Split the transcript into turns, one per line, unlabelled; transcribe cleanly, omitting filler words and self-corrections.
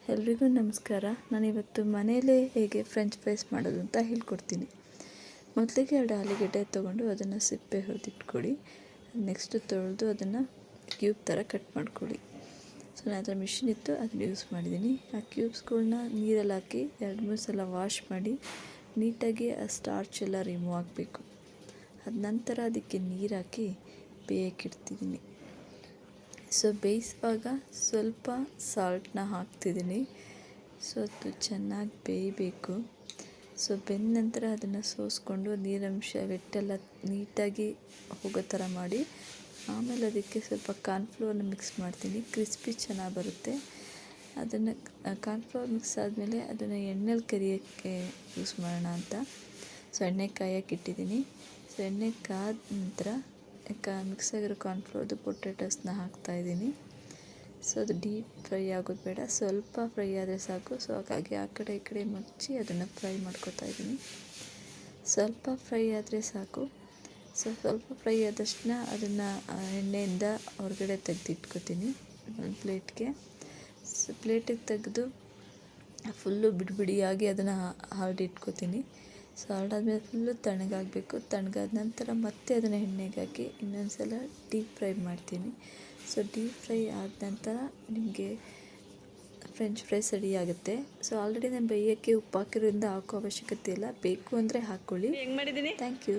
ಎಲ್ರಿಗೂ ನಮಸ್ಕಾರ. ನಾನಿವತ್ತು ಮನೆಯಲ್ಲೇ ಹೇಗೆ ಫ್ರೆಂಚ್ ಫ್ರೈಸ್ ಮಾಡೋದು ಅಂತ ಹೇಳ್ಕೊಡ್ತೀನಿ. ಮೊದಲಿಗೆ 2 ಆಲೂಗೆಡ್ಡೆ ತೊಗೊಂಡು ಅದನ್ನು ಸಿಪ್ಪೆ ಹೊಡೆದಿಟ್ಕೊಳ್ಳಿ. ನೆಕ್ಸ್ಟು ತೊಳೆದು ಅದನ್ನು ಕ್ಯೂಬ್ ಥರ ಕಟ್ ಮಾಡ್ಕೊಳ್ಳಿ. ಸೊ ನನ್ನ ಹತ್ರ ಮಿಷಿನ್ ಇತ್ತು, ಅದನ್ನ ಯೂಸ್ ಮಾಡಿದ್ದೀನಿ. ಆ ಕ್ಯೂಬ್ಸ್ಗಳ್ನ ನೀರಲ್ಲಿ ಹಾಕಿ 2-3 ಸಲ ವಾಶ್ ಮಾಡಿ ನೀಟಾಗಿ ಆ ಸ್ಟಾರ್ಚ್ ಎಲ್ಲ ರಿಮೂವ್ ಆಗಬೇಕು. ಅದ ನಂತರ ಅದಕ್ಕೆ ನೀರು ಹಾಕಿ ಬೇಯಕ್ಕಿಡ್ತಿದ್ದೀನಿ. ಸೊ ಬೇಯಿಸುವಾಗ ಸ್ವಲ್ಪ ಸಾಲ್ಟನ್ನ ಹಾಕ್ತಿದ್ದೀನಿ. ಸೊ ಅದು ಚೆನ್ನಾಗಿ ಬೇಯಬೇಕು. ಸೊ ಬೆಂದ ನಂತರ ಅದನ್ನು ಸೋಸ್ಕೊಂಡು ನೀರಂಶ ಹಿಟ್ಟೆಲ್ಲ ನೀಟಾಗಿ ಹೋಗೋ ಥರ ಮಾಡಿ ಆಮೇಲೆ ಅದಕ್ಕೆ ಸ್ವಲ್ಪ ಕಾರ್ನ್ಫ್ಲೋರ್ನ ಮಿಕ್ಸ್ ಮಾಡ್ತೀನಿ. ಕ್ರಿಸ್ಪಿ ಚೆನ್ನಾಗಿ ಬರುತ್ತೆ. ಅದನ್ನು ಕಾರ್ನ್ಫ್ಲೋರ್ ಮಿಕ್ಸ್ ಆದಮೇಲೆ ಅದನ್ನು ಎಣ್ಣೆಲಿ ಕರಿಯೋಕ್ಕೆ ಯೂಸ್ ಮಾಡೋಣ ಅಂತ ಸೊ ಎಣ್ಣೆ ಕಾಯಕ್ಕೆ ಇಟ್ಟಿದ್ದೀನಿ. ಸೊ ಎಣ್ಣೆ ಕಾದ ನಂತರ ಮಿಕ್ಸ್ ಆಗಿರೋ ಕಾರ್ನ್ಫ್ಲೋರ್ದು ಪೊಟ್ಯಾಟೋಸ್ನ ಹಾಕ್ತಾಯಿದ್ದೀನಿ. ಸೊ ಅದು ಡೀಪ್ ಫ್ರೈ ಆಗೋದು ಬೇಡ, ಸ್ವಲ್ಪ ಫ್ರೈ ಆದರೆ ಸಾಕು. ಸೊ ಹಾಗಾಗಿ ಆ ಕಡೆ ಈ ಕಡೆ ಮುಚ್ಚಿ ಅದನ್ನು ಫ್ರೈ ಮಾಡ್ಕೊತಾ ಇದ್ದೀನಿ. ಸ್ವಲ್ಪ ಫ್ರೈ ಆದರೆ ಸಾಕು. ಸೊ ಸ್ವಲ್ಪ ಫ್ರೈ ಆದಷ್ಟನ್ನ ಅದನ್ನು ಎಣ್ಣೆಯಿಂದ ಹೊರಗಡೆ ತೆಗೆದಿಟ್ಕೊತೀನಿ ಒಂದು ಪ್ಲೇಟ್ಗೆ. ಸೊ ಪ್ಲೇಟಿಗೆ ತೆಗೆದು ಫುಲ್ಲು ಬಿಡಿಯಾಗಿ ಅದನ್ನು ಹರಡಿಟ್ಕೊತೀನಿ. So ಹರಡಾದ್ಮೇಲೆ full ತಣ್ಣಗಾಗಬೇಕು. ತಣ್ಣಗಾದ ನಂತರ ಮತ್ತೆ ಅದನ್ನು ಎಣ್ಣೆಗೆ ಹಾಕಿ ಇನ್ನೊಂದು ಸಲ ಡೀಪ್ ಫ್ರೈ ಮಾಡ್ತೀನಿ. ಸೊ ಡೀಪ್ ಫ್ರೈ ಆದ ನಂತರ ನಿಮಗೆ ಫ್ರೆಂಚ್ ಫ್ರೈಸ್ ರೆಡಿ ಆಗುತ್ತೆ. ಸೊ ಆಲ್ರೆಡಿ ನಾನು ಬೇಯೋಕ್ಕೆ ಉಪ್ಪು ಹಾಕಿರೋದ್ರಿಂದ ಹಾಕೋ ಅವಶ್ಯಕತೆ ಇಲ್ಲ. ಬೇಕು ಅಂದರೆ ಹಾಕ್ಕೊಳ್ಳಿ. Thank you.